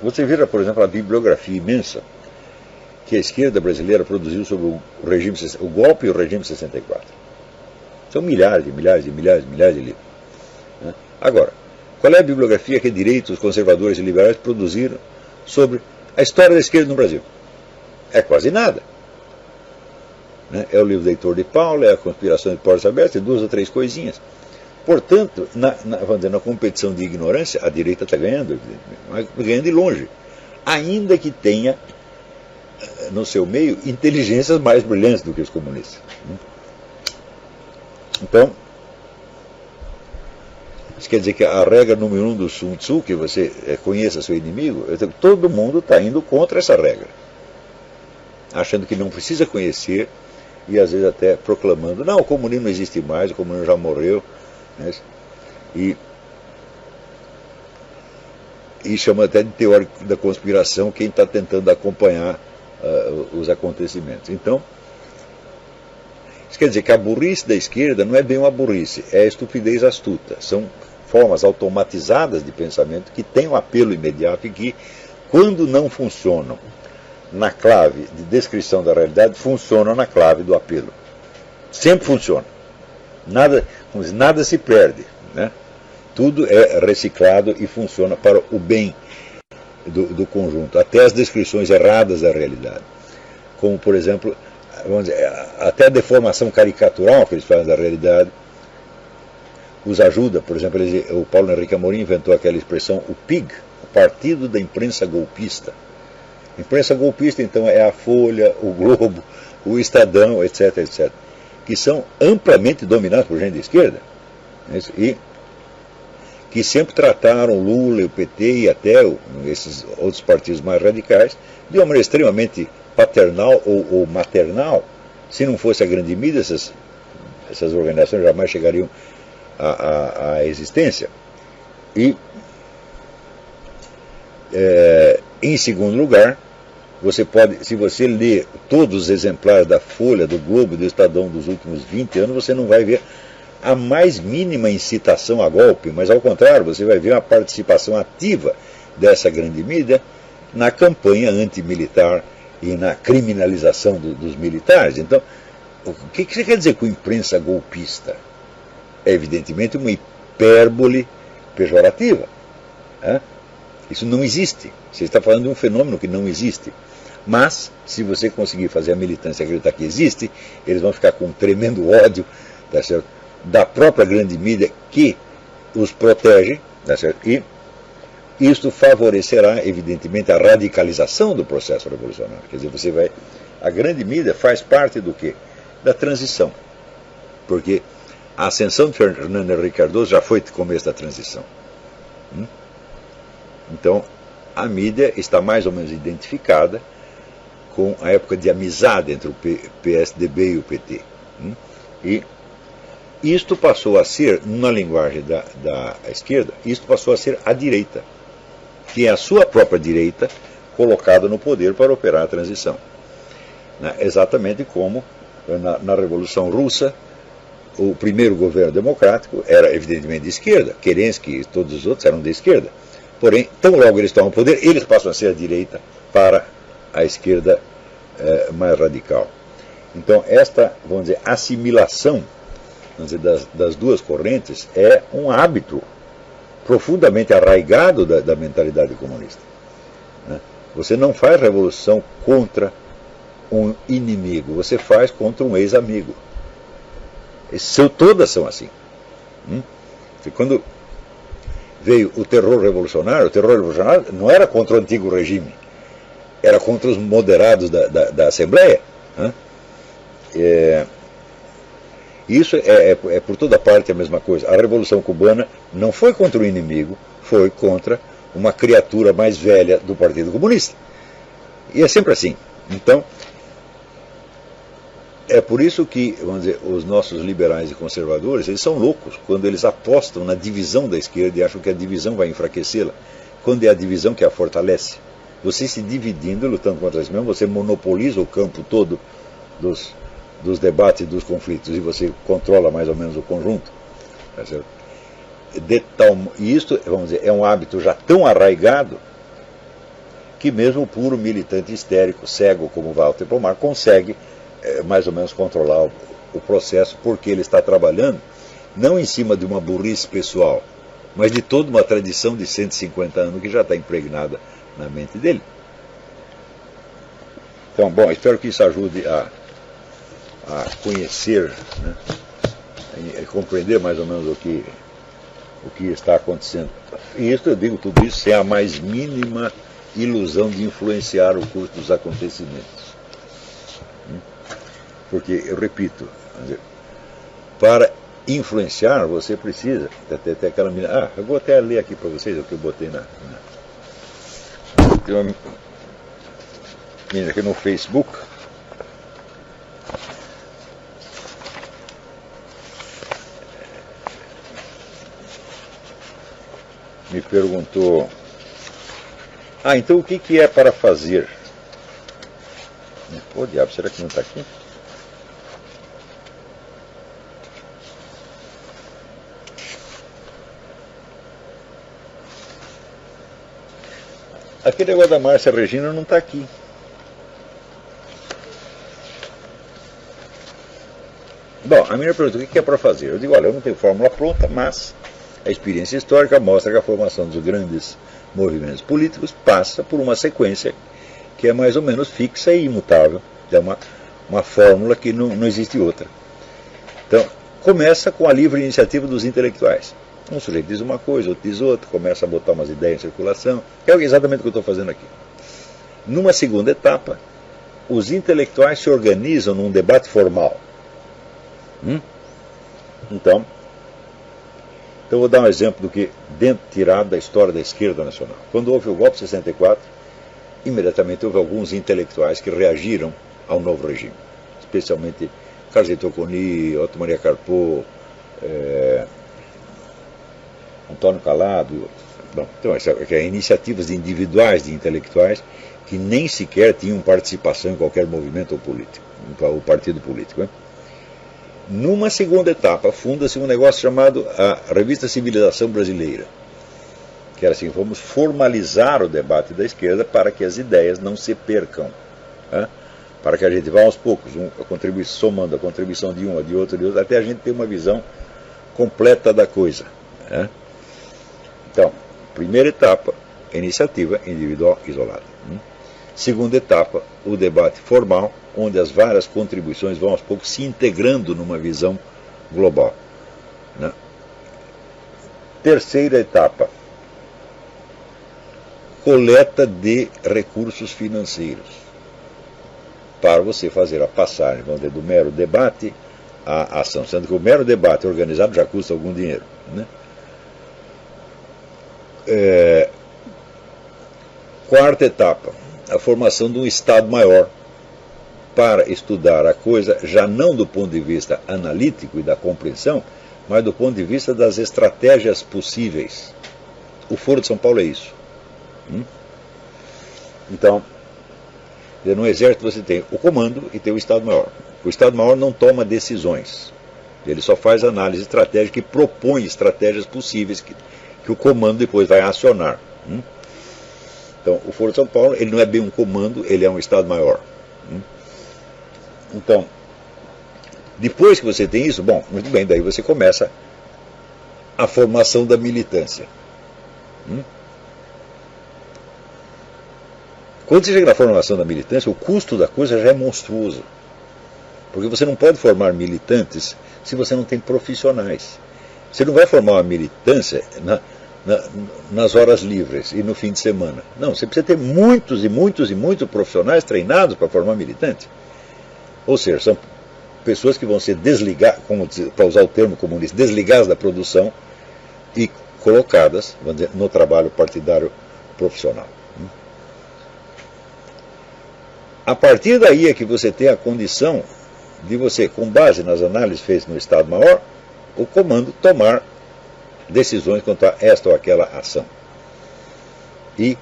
Você vira, por exemplo, a bibliografia imensa que a esquerda brasileira produziu sobre o golpe e o regime de 64. São milhares de livros. Né? Agora, qual é a bibliografia que direitos, conservadores e liberais produziram sobre a história da esquerda no Brasil? É quase nada. Né? É o livro do Heitor de Paula, é a Conspiração de Portas Abertas, e 2 ou 3 coisinhas. Portanto, vamos dizer, na competição de ignorância, a direita está ganhando, evidentemente, mas ganhando de longe. Ainda que tenha, no seu meio, inteligências mais brilhantes do que os comunistas. Então, isso quer dizer que a regra número 1 do Sun Tzu, que você conheça seu inimigo, todo mundo está indo contra essa regra. Achando que não precisa conhecer e às vezes até proclamando, não, o comunismo não existe mais, o comunismo já morreu. Né? E chama até de teórico da conspiração quem está tentando acompanhar os acontecimentos. Então, isso quer dizer que a burrice da esquerda não é bem uma burrice, é a estupidez astuta. São formas automatizadas de pensamento que têm um apelo imediato e que, quando não funcionam na clave de descrição da realidade, funcionam na clave do apelo. Sempre funciona. Nada se perde. Né? Tudo é reciclado e funciona para o bem do conjunto. Até as descrições erradas da realidade. Como, por exemplo, vamos dizer, até a deformação caricatural que eles fazem da realidade os ajuda. Por exemplo, o Paulo Henrique Amorim inventou aquela expressão, o PIG, o Partido da Imprensa Golpista. A imprensa golpista, então, é a Folha, o Globo, o Estadão, etc., etc., que são amplamente dominados por gente de esquerda, e que sempre trataram o Lula, o PT e até esses outros partidos mais radicais de uma maneira extremamente paternal ou maternal. Se não fosse a grande mídia, essas organizações jamais chegariam à existência. E, em segundo lugar, você pode, se você ler todos os exemplares da Folha, do Globo, do Estadão dos últimos 20 anos, você não vai ver a mais mínima incitação a golpe, mas ao contrário, você vai ver uma participação ativa dessa grande mídia na campanha antimilitar e na criminalização dos militares. Então, o que você quer dizer com imprensa golpista? É evidentemente uma hipérbole pejorativa. Né? Isso não existe. Você está falando de um fenômeno que não existe. Mas, se você conseguir fazer a militância acreditar que existe, eles vão ficar com um tremendo ódio, tá certo? Da própria grande mídia que os protege, tá certo? E isto favorecerá, evidentemente, a radicalização do processo revolucionário. Quer dizer, a grande mídia faz parte do quê? Da transição. Porque a ascensão de Fernando Henrique Cardoso já foi o começo da transição. Então, a mídia está mais ou menos identificada com a época de amizade entre o PSDB e o PT. E isto passou a ser, na linguagem da esquerda, isto passou a ser a direita, que é a sua própria direita colocada no poder para operar a transição. Exatamente como na Revolução Russa, o primeiro governo democrático era evidentemente de esquerda, Kerensky e todos os outros eram de esquerda. Porém, tão logo eles tomam o poder, eles passam a ser a direita para a esquerda mais radical. Então, esta, vamos dizer, assimilação, vamos dizer, das duas correntes é um hábito profundamente arraigado da mentalidade comunista. Né? Você não faz revolução contra um inimigo, você faz contra um ex-amigo. Todas são assim. Quando veio o terror revolucionário não era contra o antigo regime, era contra os moderados da Assembleia. Isso é por toda parte a mesma coisa. A Revolução Cubana não foi contra o inimigo, foi contra uma criatura mais velha do Partido Comunista. E é sempre assim. Então, é por isso que, vamos dizer, os nossos liberais e conservadores, eles são loucos quando eles apostam na divisão da esquerda e acham que a divisão vai enfraquecê-la, quando é a divisão que a fortalece. Você se dividindo e lutando contra si mesmo, você monopoliza o campo todo dos debates e dos conflitos e você controla mais ou menos o conjunto. Tá certo? E isto, vamos dizer, é um hábito já tão arraigado que mesmo o puro militante histérico, cego como Walter Pomar, consegue mais ou menos controlar o processo, porque ele está trabalhando não em cima de uma burrice pessoal, mas de toda uma tradição de 150 anos que já está impregnada na mente dele. Então, bom, espero que isso ajude a conhecer, né, a compreender mais ou menos o que está acontecendo. E isso, eu digo tudo isso sem a mais mínima ilusão de influenciar o curso dos acontecimentos. Porque, eu repito, para influenciar você precisa, até aquela menina, eu vou até ler aqui para vocês o que eu botei tem uma menina aqui no Facebook, me perguntou, então o que é para fazer? Pô, diabo, será que não está aqui? Aquele negócio da Márcia Regina não está aqui. Bom, a minha pergunta, o que é para fazer? Eu digo, olha, eu não tenho fórmula pronta, mas a experiência histórica mostra que a formação dos grandes movimentos políticos passa por uma sequência que é mais ou menos fixa e imutável. É uma fórmula que não existe outra. Então, começa com a livre iniciativa dos intelectuais. Um sujeito diz uma coisa, outro diz outra, começa a botar umas ideias em circulação, que é exatamente o que eu estou fazendo aqui. Numa segunda etapa, os intelectuais se organizam num debate formal. Então, eu vou dar um exemplo do que tirado da história da esquerda nacional. Quando houve o golpe de 64, imediatamente houve alguns intelectuais que reagiram ao novo regime, especialmente Carlos Toconi, Otto Maria Carpo, Antônio Calado e outros. Bom, então, iniciativas individuais de intelectuais que nem sequer tinham participação em qualquer movimento político, ou partido político. Numa segunda etapa, funda-se um negócio chamado a Revista Civilização Brasileira, que era assim, vamos formalizar o debate da esquerda para que as ideias não se percam, para que a gente vá aos poucos, somando a contribuição de um, de outro, até a gente ter uma visão completa da coisa. Então, primeira etapa, iniciativa individual isolada. Segunda etapa, o debate formal, onde as várias contribuições vão aos poucos se integrando numa visão global. Terceira etapa, coleta de recursos financeiros, para você fazer a passagem, vamos dizer, do mero debate à ação, sendo que o mero debate organizado já custa algum dinheiro. Quarta etapa, a formação de um Estado maior para estudar a coisa, já não do ponto de vista analítico e da compreensão, mas do ponto de vista das estratégias possíveis. O Foro de São Paulo é isso. Então, no Exército você tem o comando e tem o Estado Maior. O Estado Maior não toma decisões, ele só faz análise estratégica e propõe estratégias possíveis que o comando depois vai acionar. Então, o Foro de São Paulo, ele não é bem um comando, ele é um Estado Maior. Então, depois que você tem isso, bom, muito bem, daí você começa a formação da militância. Quando você chega na formação da militância, o custo da coisa já é monstruoso. Porque você não pode formar militantes se você não tem profissionais. Você não vai formar uma militância nas horas livres e no fim de semana. Não, você precisa ter muitos e muitos e muitos profissionais treinados para formar militante. Ou seja, são pessoas que vão ser desligadas, para usar o termo comunista, desligadas da produção e colocadas, vamos dizer, no trabalho partidário profissional. A partir daí é que você tem a condição de você, com base nas análises feitas no Estado Maior, o comando tomar decisões quanto a esta ou aquela ação. E,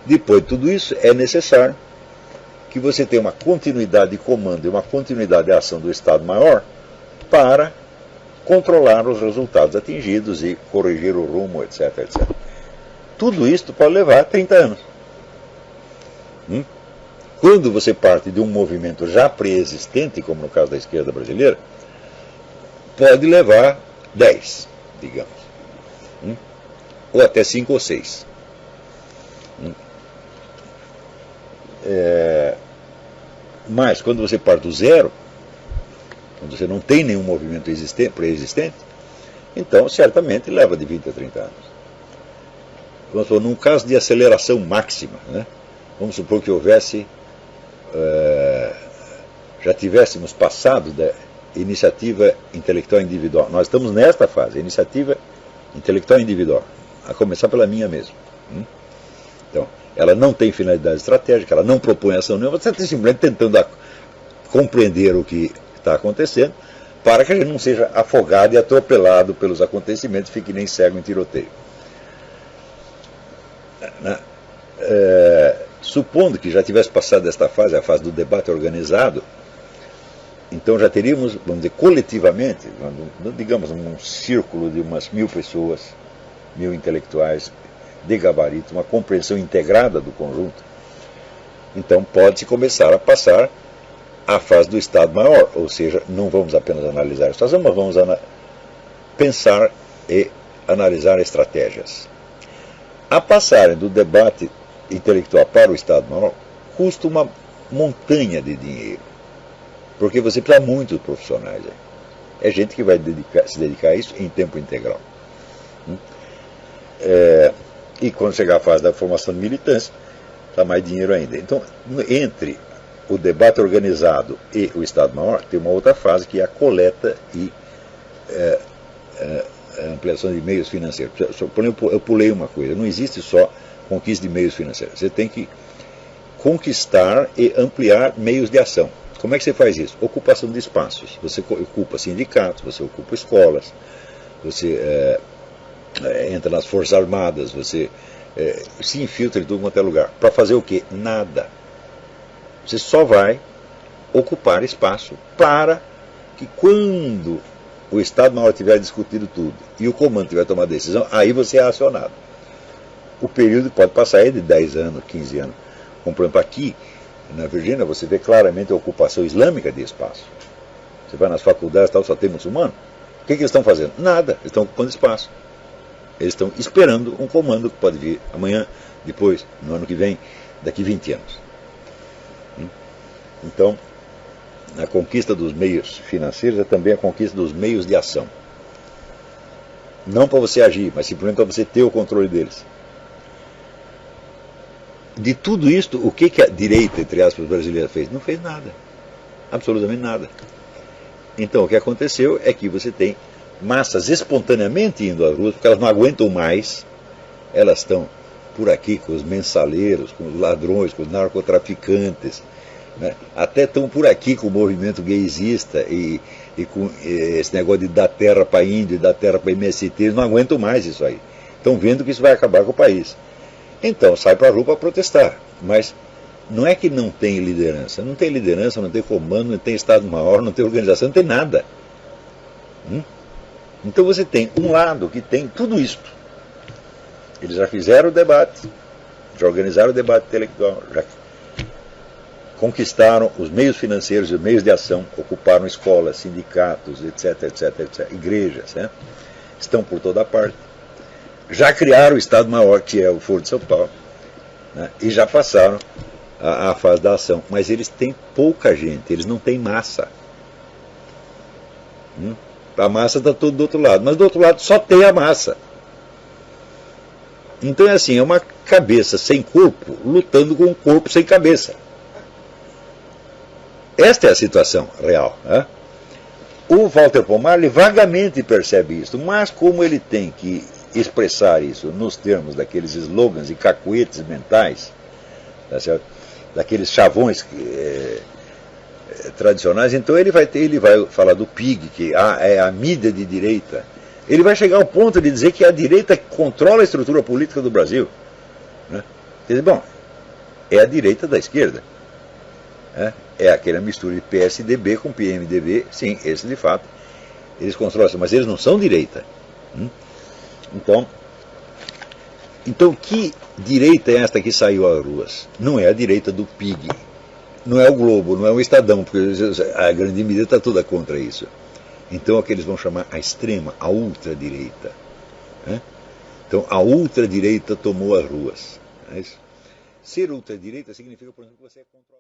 depois de tudo isso, é necessário que você tenha uma continuidade de comando e uma continuidade de ação do Estado Maior para controlar os resultados atingidos e corrigir o rumo, etc, etc. Tudo isso pode levar 30 anos. Quando você parte de um movimento já pré-existente, como no caso da esquerda brasileira, pode levar 10, digamos. Ou até 5 ou 6. Mas quando você parte do zero, quando você não tem nenhum movimento pré-existente, então certamente leva de 20 a 30 anos. Vamos supor, num caso de aceleração máxima, né? Vamos supor que houvesse, já tivéssemos passado da iniciativa intelectual individual. Nós estamos nesta fase, iniciativa intelectual individual, a começar pela minha mesmo. Então, ela não tem finalidade estratégica, ela não propõe ação nenhuma, você está simplesmente tentando compreender o que está acontecendo, para que a gente não seja afogado e atropelado pelos acontecimentos, fique nem cego em tiroteio. Supondo que já tivesse passado esta fase, a fase do debate organizado, então já teríamos, vamos dizer, coletivamente, digamos, um círculo de umas 1000 pessoas, 1000 intelectuais de gabarito, uma compreensão integrada do conjunto. Então pode-se começar a passar a fase do Estado Maior, ou seja, não vamos apenas analisar a situação, mas vamos pensar e analisar estratégias. A passagem do debate intelectual para o Estado Maior custa uma montanha de dinheiro, porque você precisa de muitos profissionais. É gente que vai se dedicar a isso em tempo integral. E quando chegar a fase da formação de militância, dá mais dinheiro ainda. Então, entre o debate organizado e o Estado Maior, tem uma outra fase que é a coleta e a ampliação de meios financeiros. Eu pulei uma coisa, não existe só conquista de meios financeiros. Você tem que conquistar e ampliar meios de ação. Como é que você faz isso? Ocupação de espaços. Você ocupa sindicatos, você ocupa escolas, você entra nas Forças Armadas, você se infiltra em tudo quanto é lugar. Para fazer o quê? Nada. Você só vai ocupar espaço para que quando o Estado Maior tiver discutido tudo e o comando tiver tomado decisão, aí você é acionado. O período pode passar aí de 10 anos, 15 anos. Como, por exemplo, aqui na Virgínia, você vê claramente a ocupação islâmica de espaço. Você vai nas faculdades, tal, só tem muçulmano. O que eles estão fazendo? Nada, eles estão ocupando espaço. Eles estão esperando um comando que pode vir amanhã, depois, no ano que vem, daqui 20 anos. Então, a conquista dos meios financeiros é também a conquista dos meios de ação. Não para você agir, mas simplesmente para você ter o controle deles. De tudo isto, o que a direita, entre aspas, brasileira fez? Não fez nada. Absolutamente nada. Então, o que aconteceu é que você tem massas espontaneamente indo às ruas, porque elas não aguentam mais. Elas estão por aqui com os mensaleiros, com os ladrões, com os narcotraficantes, né? Até estão por aqui com o movimento gaysista e com esse negócio de dar terra para índio, dar terra para MST, eles não aguentam mais isso aí. Estão vendo que isso vai acabar com o país. Então sai para a rua para protestar. Mas não é que não tem liderança. Não tem liderança, não tem comando, não tem Estado Maior, não tem organização, não tem nada. Então você tem um lado que tem tudo isto. Eles já fizeram o debate, já organizaram o debate intelectual, já conquistaram os meios financeiros e os meios de ação, ocuparam escolas, sindicatos, etc, etc, etc, igrejas, né? Estão por toda parte. Já criaram o Estado Maior, que é o Foro de São Paulo, né? E já passaram a fase da ação. Mas eles têm pouca gente, eles não têm massa. A massa está toda do outro lado, mas do outro lado só tem a massa. Então é assim, é uma cabeça sem corpo lutando com um corpo sem cabeça. Esta é a situação real, né? O Walter Pomarli vagamente percebe isso, mas como ele tem que expressar isso nos termos daqueles slogans e cacuetes mentais, tá certo? Daqueles chavões tradicionais, então ele vai falar do PIG, que é a mídia de direita. Ele vai chegar ao ponto de dizer que a direita controla a estrutura política do Brasil, né? Quer dizer, bom, é a direita da esquerda. É aquela mistura de PSDB com PMDB, sim, esse de fato, eles controlam, mas eles não são direita. Então, Então, que direita é esta que saiu às ruas? Não é a direita do PIG, não é o Globo, não é o Estadão, porque a grande mídia está toda contra isso. Então, é o que eles vão chamar a extrema, a ultradireita. Né? Então, a ultradireita tomou as ruas. Ser ultradireita significa, por exemplo, que você é contra